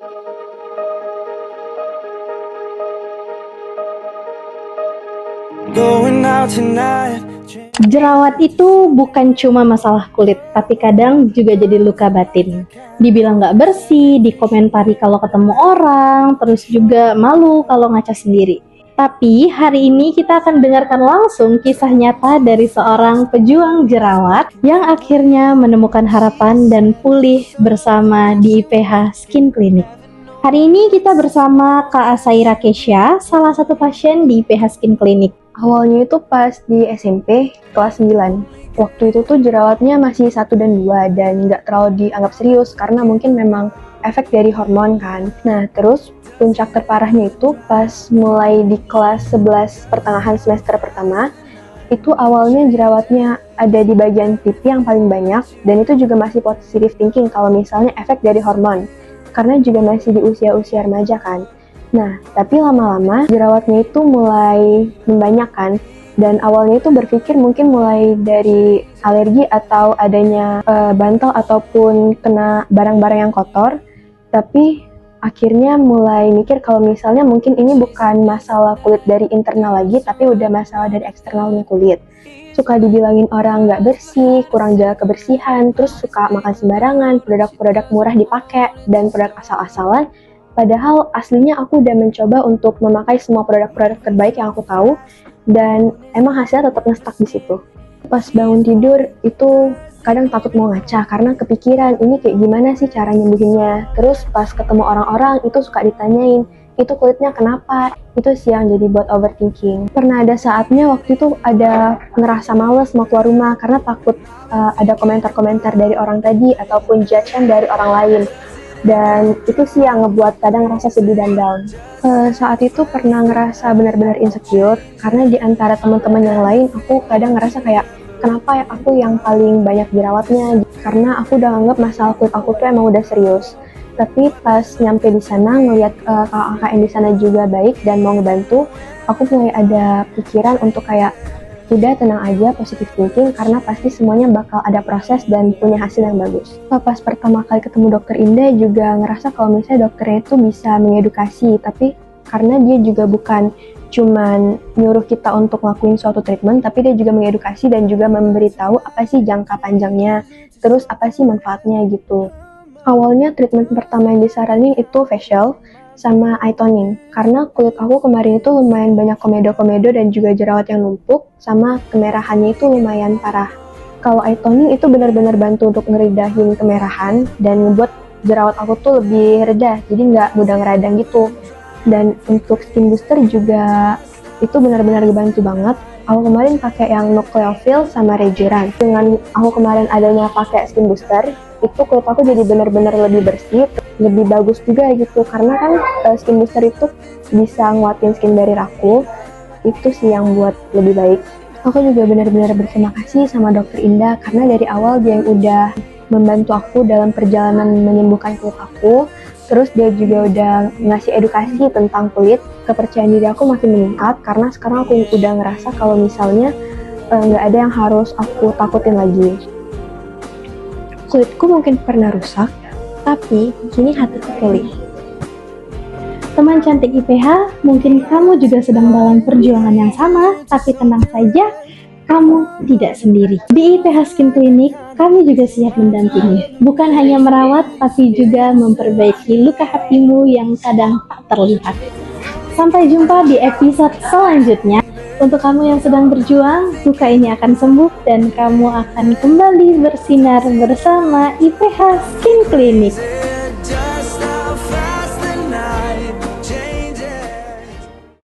Going out tonight. Jerawat itu bukan cuma masalah kulit, tapi kadang juga jadi luka batin. Dibilang nggak bersih, dikomentari kalau ketemu orang, terus juga malu kalau ngaca sendiri. Tapi hari ini kita akan dengarkan langsung kisah nyata dari seorang pejuang jerawat yang akhirnya menemukan harapan dan pulih bersama di IPH Skin Clinic. Hari ini kita bersama Kak Asaira Kesha, salah satu pasien di IPH Skin Clinic. Awalnya itu pas di SMP kelas 9. Waktu itu tuh jerawatnya masih 1 dan 2 dan nggak terlalu dianggap serius karena mungkin memang efek dari hormon kan. Nah terus puncak terparahnya itu pas mulai di kelas 11 pertengahan semester pertama. Itu awalnya jerawatnya ada di bagian pipi yang paling banyak dan itu juga masih positive thinking kalau misalnya efek dari hormon. Karena juga masih di usia-usia remaja kan. Nah, tapi lama-lama jerawatnya itu mulai membanyak kan. Dan awalnya itu berpikir mungkin mulai dari alergi atau adanya bantal ataupun kena barang-barang yang kotor. Tapi akhirnya mulai mikir kalau misalnya mungkin ini bukan masalah kulit dari internal lagi, tapi udah masalah dari eksternalnya kulit. Suka dibilangin orang nggak bersih, kurang jaga kebersihan, terus suka makan sembarangan, produk-produk murah dipakai, dan produk asal-asalan. Padahal aslinya aku udah mencoba untuk memakai semua produk-produk terbaik yang aku tahu dan emang hasilnya tetap nge-stuck di situ. Pas bangun tidur itu kadang takut mau ngaca karena kepikiran ini kayak gimana sih cara nyembuhinnya. Terus pas ketemu orang-orang itu suka ditanyain, itu kulitnya kenapa? Itu sih yang jadi buat overthinking. Pernah ada saatnya waktu itu ada ngerasa males mau keluar rumah karena takut ada komentar-komentar dari orang tadi ataupun judgement dari orang lain. Dan itu sih yang ngebuat kadang ngerasa sedih dan down. Saat itu pernah ngerasa benar-benar insecure karena di antara teman-teman yang lain aku kadang ngerasa kayak kenapa ya aku yang paling banyak jerawatnya, karena aku udah anggap masalah kulit aku tuh emang udah serius. Tapi pas nyampe di sana ngelihat kakak yang di sana juga baik dan mau ngebantu, aku mulai ada pikiran untuk kayak udah tenang aja, positive thinking, karena pasti semuanya bakal ada proses dan punya hasil yang bagus. Pas pertama kali ketemu dokter Indah juga ngerasa kalau misalnya dokternya itu bisa mengedukasi, tapi karena dia juga bukan cuman nyuruh kita untuk ngelakuin suatu treatment, tapi dia juga mengedukasi dan juga memberitahu apa sih jangka panjangnya, terus apa sih manfaatnya gitu. Awalnya treatment pertama yang disaranin itu facial sama eye toning, karena kulit aku kemarin itu lumayan banyak komedo-komedo dan juga jerawat yang numpuk, sama kemerahannya itu lumayan parah. Kalau eye toning itu benar-benar bantu untuk ngeredahin kemerahan dan ngebuat jerawat aku tuh lebih reda, jadi nggak mudah ngeradang gitu. Dan untuk skin booster juga itu benar-benar ngebantu banget. Aku kemarin pakai yang Nucleophil sama Rejuvenan. Dengan aku kemarin adanya pakai skin booster, itu kulit aku jadi benar-benar lebih bersih, lebih bagus juga gitu. Karena kan skin booster itu bisa nguatin skin barrier aku, itu sih yang buat lebih baik. Aku juga benar-benar berterima kasih sama dokter Indah karena dari awal dia yang udah membantu aku dalam perjalanan menyembuhkan kulit aku. Terus dia juga udah ngasih edukasi tentang kulit. Kepercayaan diri aku makin meningkat karena sekarang aku udah ngerasa kalau misalnya nggak ada yang harus aku takutin lagi. Kulitku mungkin pernah rusak, tapi kini hatiku pulih. Teman cantik IPH, mungkin kamu juga sedang dalam perjuangan yang sama, tapi tenang saja, kamu tidak sendiri. Di IPH Skin Clinic, kami juga siap mendampingi. Bukan hanya merawat, tapi juga memperbaiki luka hatimu yang kadang tak terlihat. Sampai jumpa di episode selanjutnya. Untuk kamu yang sedang berjuang, luka ini akan sembuh dan kamu akan kembali bersinar bersama IPH Skin Clinic.